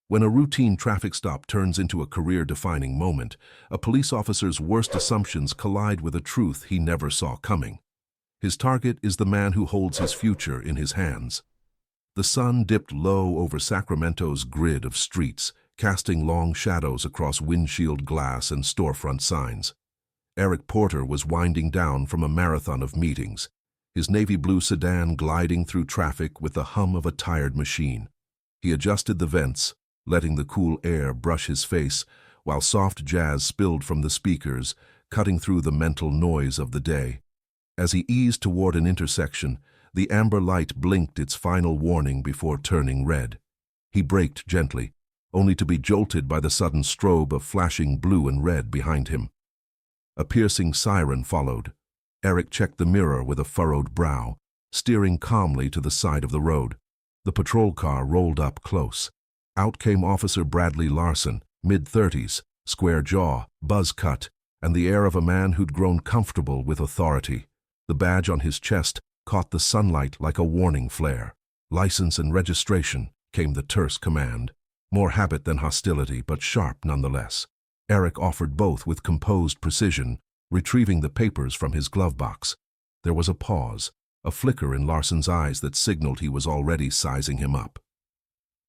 When a routine traffic stop turns into a career-defining moment, a police officer's worst assumptions collide with a truth he never saw coming. His target is the man who holds his future in his hands. The sun dipped low over Sacramento's grid of streets, casting long shadows across windshield glass and storefront signs. Eric Porter was winding down from a marathon of meetings, his navy blue sedan gliding through traffic with the hum of a tired machine. He adjusted the vents, letting the cool air brush his face, while soft jazz spilled from the speakers, cutting through the mental noise of the day. As he eased toward an intersection, the amber light blinked its final warning before turning red. He braked gently, only to be jolted by the sudden strobe of flashing blue and red behind him. A piercing siren followed. Eric checked the mirror with a furrowed brow, steering calmly to the side of the road. The patrol car rolled up close. Out came Officer Bradley Larson, mid-30s, square jaw, buzz cut, and the air of a man who'd grown comfortable with authority. The badge on his chest caught the sunlight like a warning flare. "License and registration," came the terse command. More habit than hostility, but sharp nonetheless. Eric offered both with composed precision, retrieving the papers from his glove box. There was a pause, a flicker in Larson's eyes that signaled he was already sizing him up.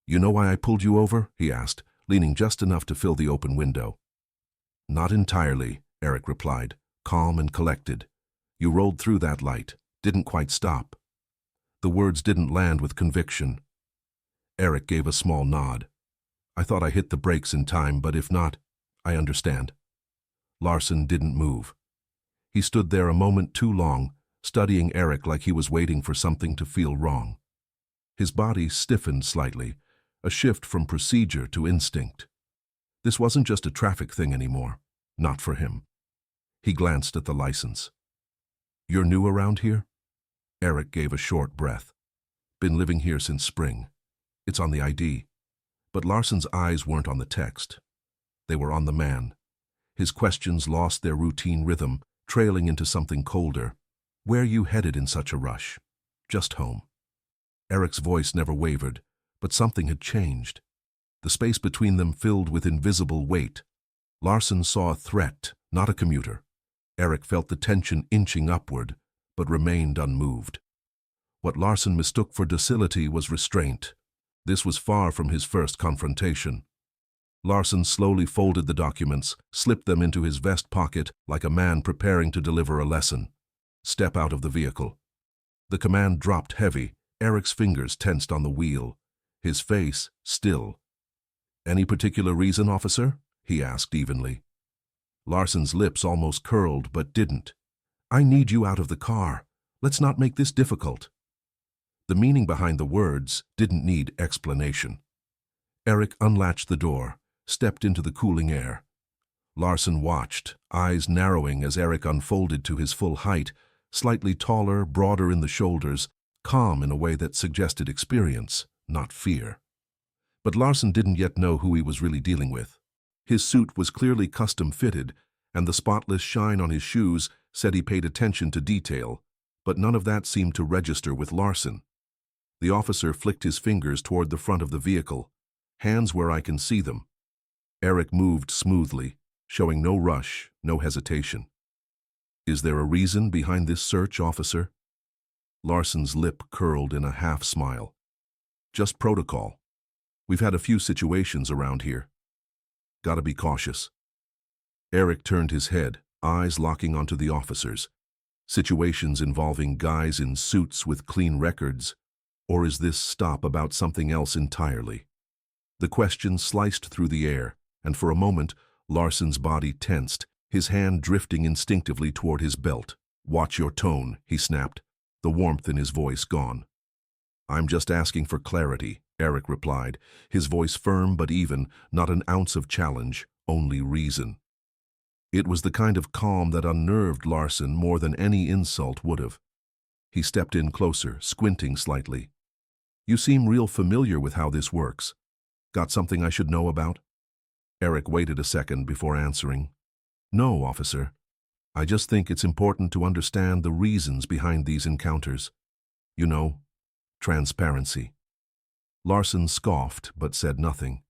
"You know why I pulled you over?" he asked, leaning just enough to fill the open window. "Not entirely," Eric replied, calm and collected. "You rolled through that light, didn't quite stop." The words didn't land with conviction. Eric gave a small nod. "I thought I hit the brakes in time, but if not, I understand." Larson didn't move. He stood there a moment too long, studying Eric like he was waiting for something to feel wrong. His body stiffened slightly, a shift from procedure to instinct. This wasn't just a traffic thing anymore, not for him. He glanced at the license. "You're new around here?" Eric gave a short breath. "Been living here since spring. It's on the ID." But Larson's eyes weren't on the text. They were on the man. His questions lost their routine rhythm, trailing into something colder. "Where you headed in such a rush?" "Just home." Eric's voice never wavered, but something had changed. The space between them filled with invisible weight. Larson saw a threat, not a commuter. Eric felt the tension inching upward, but remained unmoved. What Larson mistook for docility was restraint. This was far from his first confrontation. Larson slowly folded the documents, slipped them into his vest pocket like a man preparing to deliver a lesson. "Step out of the vehicle." The command dropped heavy, Eric's fingers tensed on the wheel, his face still. "Any particular reason, officer?" he asked evenly. Larson's lips almost curled, but didn't. "I need you out of the car. Let's not make this difficult." The meaning behind the words didn't need explanation. Eric unlatched the door, stepped into the cooling air. Larson watched, eyes narrowing as Eric unfolded to his full height, slightly taller, broader in the shoulders, calm in a way that suggested experience, not fear. But Larson didn't yet know who he was really dealing with. His suit was clearly custom-fitted, and the spotless shine on his shoes said he paid attention to detail, but none of that seemed to register with Larson. The officer flicked his fingers toward the front of the vehicle. "Hands where I can see them." Eric moved smoothly, showing no rush, no hesitation. "Is there a reason behind this search, officer?" Larson's lip curled in a half-smile. "Just protocol. We've had a few situations around here. Gotta be cautious." Eric turned his head, eyes locking onto the officers. Situations involving guys in suits with clean records, or is this stop about something else entirely? The question sliced through the air, and for a moment, Larson's body tensed, his hand drifting instinctively toward his belt. "Watch your tone," he snapped, the warmth in his voice gone. "I'm just asking for clarity," Eric replied, his voice firm but even, not an ounce of challenge, only reason. It was the kind of calm that unnerved Larson more than any insult would have. He stepped in closer, squinting slightly. "You seem real familiar with how this works. Got something I should know about?" Eric waited a second before answering. "No, officer. I just think it's important to understand the reasons behind these encounters. You know, transparency." Larson scoffed but said nothing.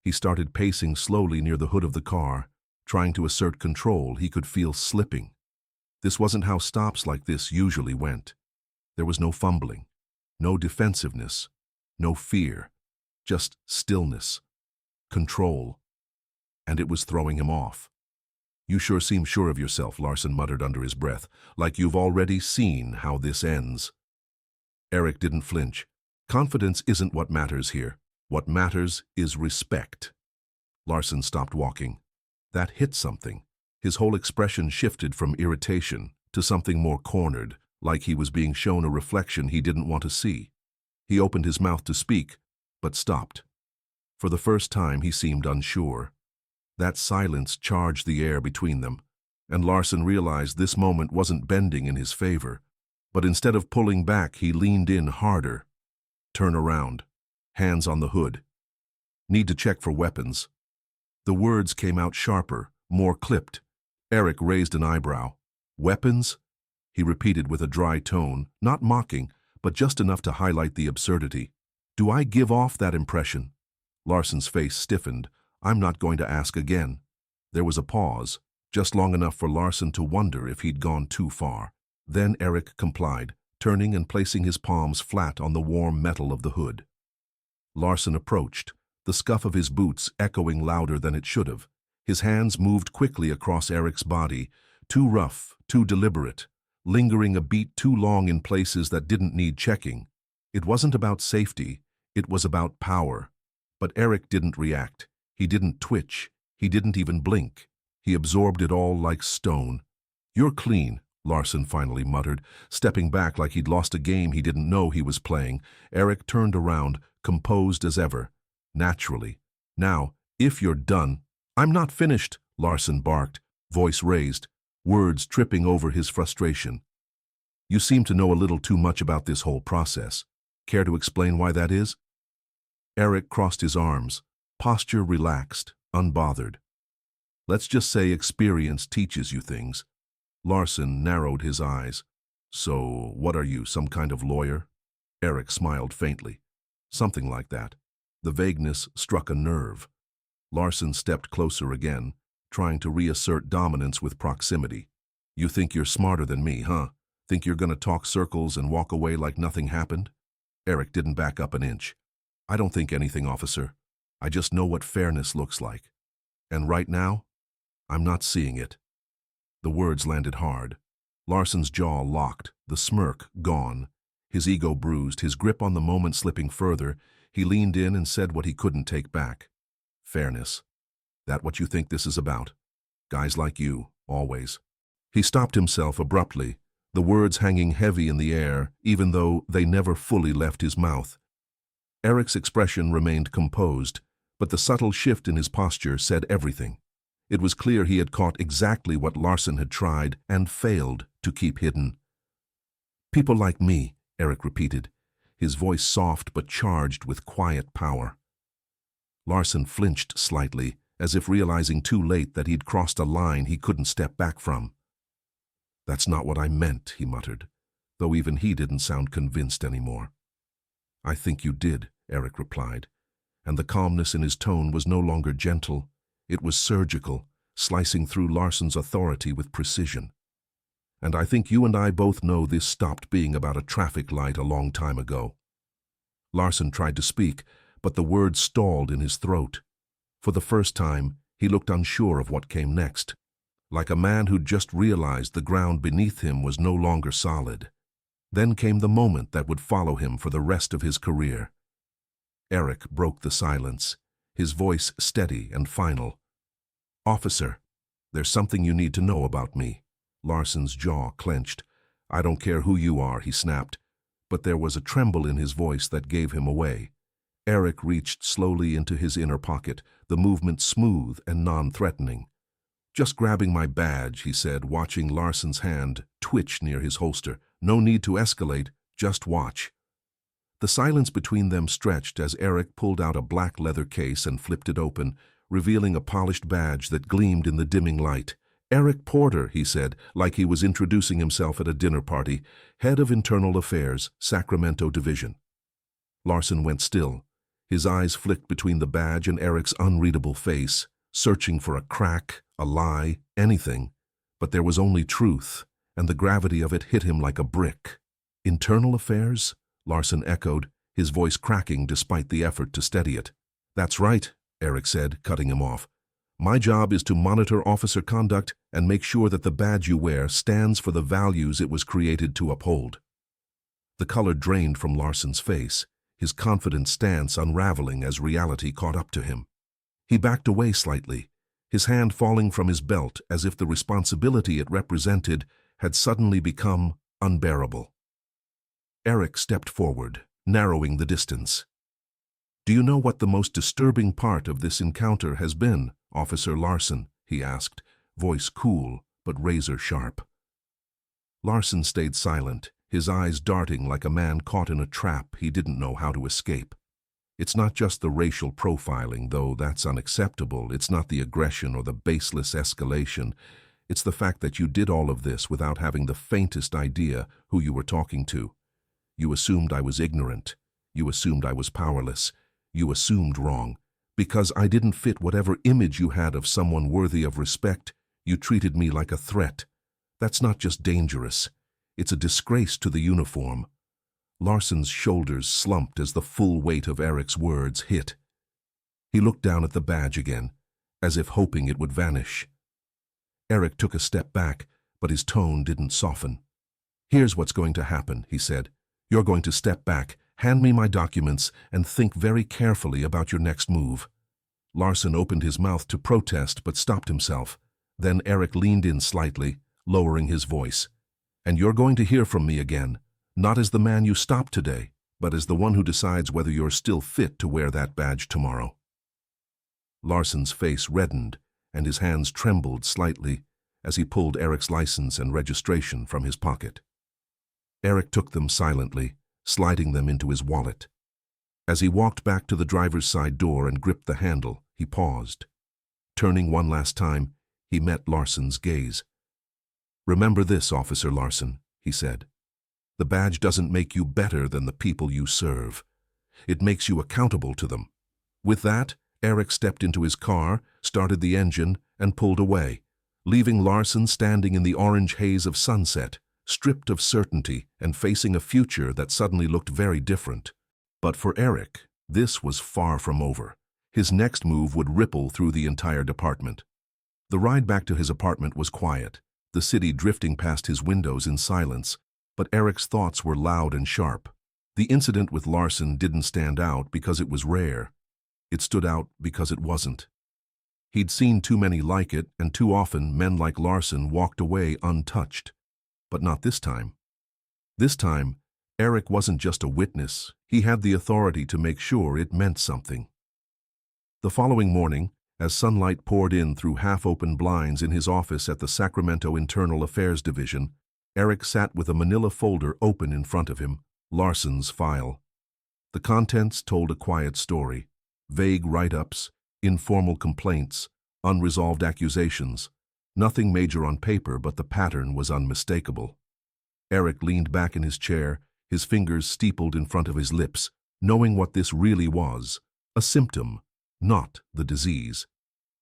He started pacing slowly near the hood of the car, trying to assert control he could feel slipping. This wasn't how stops like this usually went. There was no fumbling, no defensiveness, no fear, just stillness, control. And it was throwing him off. "You sure seem sure of yourself," Larson muttered under his breath, "like you've already seen how this ends." Eric didn't flinch. Confidence isn't what matters here. What matters is respect. Larson stopped walking. That hit something. His whole expression shifted from irritation to something more cornered, like he was being shown a reflection he didn't want to see. He opened his mouth to speak, but stopped. For the first time, he seemed unsure. That silence charged the air between them, and Larson realized this moment wasn't bending in his favor. But instead of pulling back, he leaned in harder. "Turn around. Hands on the hood. Need to check for weapons." The words came out sharper, more clipped. Eric raised an eyebrow. "Weapons?" he repeated with a dry tone, not mocking, but just enough to highlight the absurdity. "Do I give off that impression?" Larson's face stiffened. "I'm not going to ask again." There was a pause, just long enough for Larson to wonder if he'd gone too far. Then Eric complied, turning and placing his palms flat on the warm metal of the hood. Larson approached, the scuff of his boots echoing louder than it should have. His hands moved quickly across Eric's body, too rough, too deliberate, lingering a beat too long in places that didn't need checking. It wasn't about safety, it was about power. But Eric didn't react. He didn't twitch. He didn't even blink. He absorbed it all like stone. "You're clean," Larson finally muttered, stepping back like he'd lost a game he didn't know he was playing. Eric turned around, composed as ever. "Naturally. Now, if you're done—" "I'm not finished," Larson barked, voice raised, words tripping over his frustration. "You seem to know a little too much about this whole process. Care to explain why that is?" Eric crossed his arms, posture relaxed, unbothered. "Let's just say experience teaches you things." Larson narrowed his eyes. "So, what are you, some kind of lawyer?" Eric smiled faintly. "Something like that." The vagueness struck a nerve. Larson stepped closer again, trying to reassert dominance with proximity. "You think you're smarter than me, huh? Think you're gonna talk circles and walk away like nothing happened?" Eric didn't back up an inch. "I don't think anything, officer. I just know what fairness looks like. And right now, I'm not seeing it." The words landed hard. Larson's jaw locked, the smirk gone. His ego bruised, his grip on the moment slipping further. He leaned in and said what he couldn't take back. "Fairness. That what you think this is about? Guys like you, always." He stopped himself abruptly, the words hanging heavy in the air, even though they never fully left his mouth. Eric's expression remained composed, but the subtle shift in his posture said everything. It was clear he had caught exactly what Larson had tried and failed to keep hidden. "People like me," Eric repeated, his voice soft but charged with quiet power. Larson flinched slightly, as if realizing too late that he'd crossed a line he couldn't step back from. "That's not what I meant," he muttered, though even he didn't sound convinced anymore. "I think you did," Eric replied, and the calmness in his tone was no longer gentle. It was surgical, slicing through Larson's authority with precision. "And I think you and I both know this stopped being about a traffic light a long time ago." Larson tried to speak, but the words stalled in his throat. For the first time, he looked unsure of what came next, like a man who'd just realized the ground beneath him was no longer solid. Then came the moment that would follow him for the rest of his career. Eric broke the silence, his voice steady and final. "Officer, there's something you need to know about me." Larson's jaw clenched. "I don't care who you are," he snapped, but there was a tremble in his voice that gave him away. Eric reached slowly into his inner pocket, the movement smooth and non-threatening. "Just grabbing my badge," he said, watching Larson's hand twitch near his holster. "No need to escalate, just watch." The silence between them stretched as Eric pulled out a black leather case and flipped it open, revealing a polished badge that gleamed in the dimming light. "Eric Porter," he said, like he was introducing himself at a dinner party, "Head of Internal Affairs, Sacramento Division." Larson went still, His eyes flicked between the badge and Eric's unreadable face, searching for a crack, a lie, anything. But there was only truth, and the gravity of it hit him like a brick. "Internal affairs?" Larson echoed, his voice cracking despite the effort to steady it. "That's right," Eric said, cutting him off. "My job is to monitor officer conduct and make sure that the badge you wear stands for the values it was created to uphold." The color drained from Larson's face, his confident stance unraveling as reality caught up to him. He backed away slightly, his hand falling from his belt as if the responsibility it represented had suddenly become unbearable. Eric stepped forward, narrowing the distance. "Do you know what the most disturbing part of this encounter has been, Officer Larson?" he asked, voice cool but razor-sharp. Larson stayed silent, his eyes darting like a man caught in a trap he didn't know how to escape. "It's not just the racial profiling, though that's unacceptable. It's not the aggression or the baseless escalation. It's the fact that you did all of this without having the faintest idea who you were talking to. You assumed I was ignorant. You assumed I was powerless. You assumed wrong. Because I didn't fit whatever image you had of someone worthy of respect, you treated me like a threat. That's not just dangerous. It's a disgrace to the uniform." Larson's shoulders slumped as the full weight of Eric's words hit. He looked down at the badge again, as if hoping it would vanish. Eric took a step back, but his tone didn't soften. "Here's what's going to happen," he said. "You're going to step back, hand me my documents, and think very carefully about your next move." Larson opened his mouth to protest but stopped himself. Then Eric leaned in slightly, lowering his voice. "And you're going to hear from me again, not as the man you stopped today, but as the one who decides whether you're still fit to wear that badge tomorrow." Larson's face reddened, and his hands trembled slightly as he pulled Eric's license and registration from his pocket. Eric took them silently, sliding them into his wallet. As he walked back to the driver's side door and gripped the handle, he paused. Turning one last time, he met Larson's gaze. "Remember this, Officer Larson," he said. "The badge doesn't make you better than the people you serve. It makes you accountable to them." With that, Eric stepped into his car, started the engine, and pulled away, leaving Larson standing in the orange haze of sunset, stripped of certainty and facing a future that suddenly looked very different. But for Eric, this was far from over. His next move would ripple through the entire department. The ride back to his apartment was quiet, the city drifting past his windows in silence, but Eric's thoughts were loud and sharp. The incident with Larson didn't stand out because it was rare. It stood out because it wasn't. He'd seen too many like it, and too often men like Larson walked away untouched. But not this time. This time, Eric wasn't just a witness, he had the authority to make sure it meant something. The following morning, as sunlight poured in through half-open blinds in his office at the Sacramento Internal Affairs Division, Eric sat with a manila folder open in front of him, Larson's file. The contents told a quiet story. Vague write-ups, informal complaints, unresolved accusations. Nothing major on paper, but the pattern was unmistakable. Eric leaned back in his chair, his fingers steepled in front of his lips, knowing what this really was, a symptom, not the disease.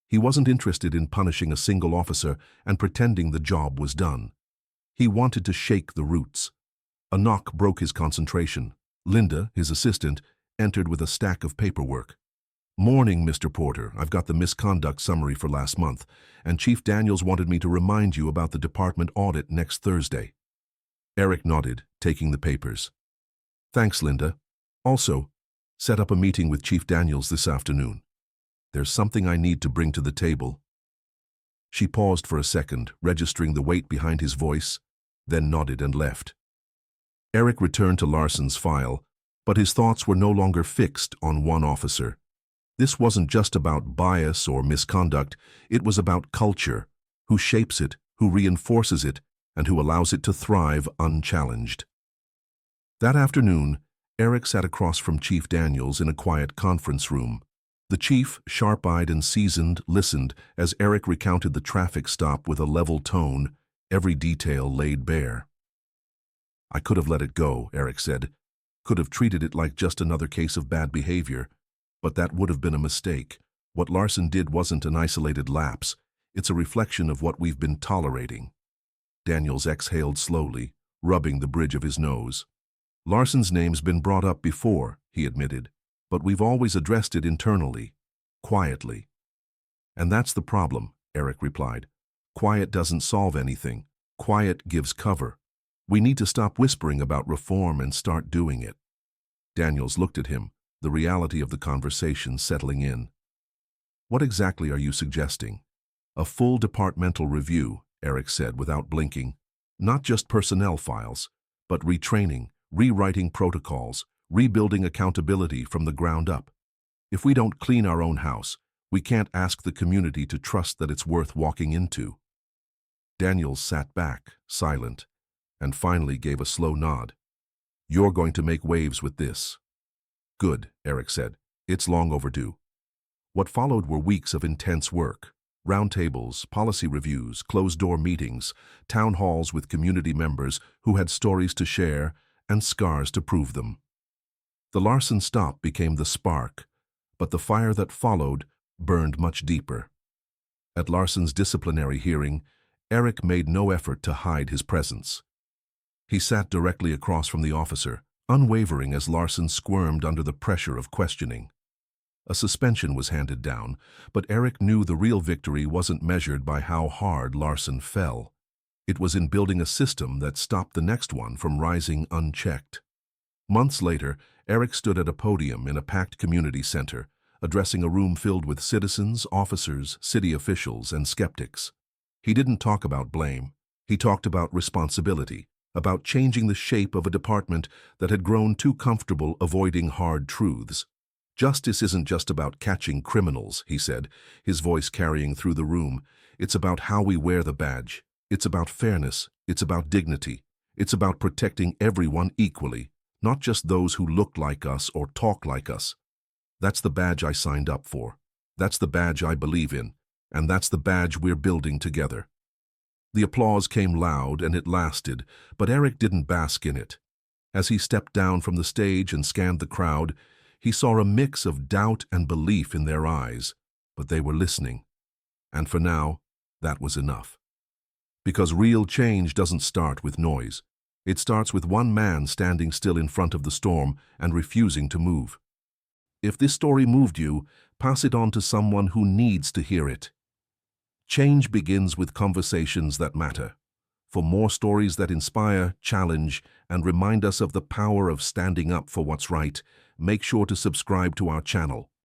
He wasn't interested in punishing a single officer and pretending the job was done. He wanted to shake the roots. A knock broke his concentration. Linda, his assistant, entered with a stack of paperwork. "Morning, Mr. Porter. I've got the misconduct summary for last month, and Chief Daniels wanted me to remind you about the department audit next Thursday." Eric nodded, taking the papers. "Thanks, Linda. Also, set up a meeting with Chief Daniels this afternoon. There's something I need to bring to the table." She paused for a second, registering the weight behind his voice, then nodded and left. Eric returned to Larson's file, but his thoughts were no longer fixed on one officer. This wasn't just about bias or misconduct, it was about culture, who shapes it, who reinforces it, and who allows it to thrive unchallenged. That afternoon, Eric sat across from Chief Daniels in a quiet conference room. The chief, sharp-eyed and seasoned, listened as Eric recounted the traffic stop with a level tone, every detail laid bare. "I could have let it go," Eric said. "Could have treated it like just another case of bad behavior. But that would have been a mistake. What Larson did wasn't an isolated lapse. It's a reflection of what we've been tolerating. Daniels exhaled slowly, rubbing the bridge of his nose. Larson's name's been brought up before, he admitted, but we've always addressed it internally, quietly. And that's the problem, Eric replied. Quiet doesn't solve anything. Quiet gives cover. We need to stop whispering about reform and start doing it. Daniels looked at him, the reality of the conversation settling in. What exactly are you suggesting? A full departmental review, Eric said without blinking. Not just personnel files, but retraining, rewriting protocols, rebuilding accountability from the ground up. If we don't clean our own house, we can't ask the community to trust that it's worth walking into. Daniels sat back, silent, and finally gave a slow nod. You're going to make waves with this. Good, Eric said. It's long overdue. What followed were weeks of intense work. Roundtables, policy reviews, closed-door meetings, town halls with community members who had stories to share and scars to prove them. The Larson stop became the spark, but the fire that followed burned much deeper. At Larson's disciplinary hearing, Eric made no effort to hide his presence. He sat directly across from the officer, unwavering as Larson squirmed under the pressure of questioning. A suspension was handed down, but Eric knew the real victory wasn't measured by how hard Larson fell. It was in building a system that stopped the next one from rising unchecked. Months later, Eric stood at a podium in a packed community center, addressing a room filled with citizens, officers, city officials, and skeptics. He didn't talk about blame. He talked about responsibility, about changing the shape of a department that had grown too comfortable avoiding hard truths. Justice isn't just about catching criminals, he said, his voice carrying through the room. It's about how we wear the badge. It's about fairness. It's about dignity. It's about protecting everyone equally, not just those who look like us or talk like us. That's the badge I signed up for. That's the badge I believe in. And that's the badge we're building together. The applause came loud and it lasted, but Eric didn't bask in it. As he stepped down from the stage and scanned the crowd, he saw a mix of doubt and belief in their eyes, but they were listening. And for now, that was enough. Because real change doesn't start with noise. It starts with one man standing still in front of the storm and refusing to move. If this story moved you, pass it on to someone who needs to hear it. Change begins with conversations that matter. For more stories that inspire, challenge, and remind us of the power of standing up for what's right, make sure to subscribe to our channel.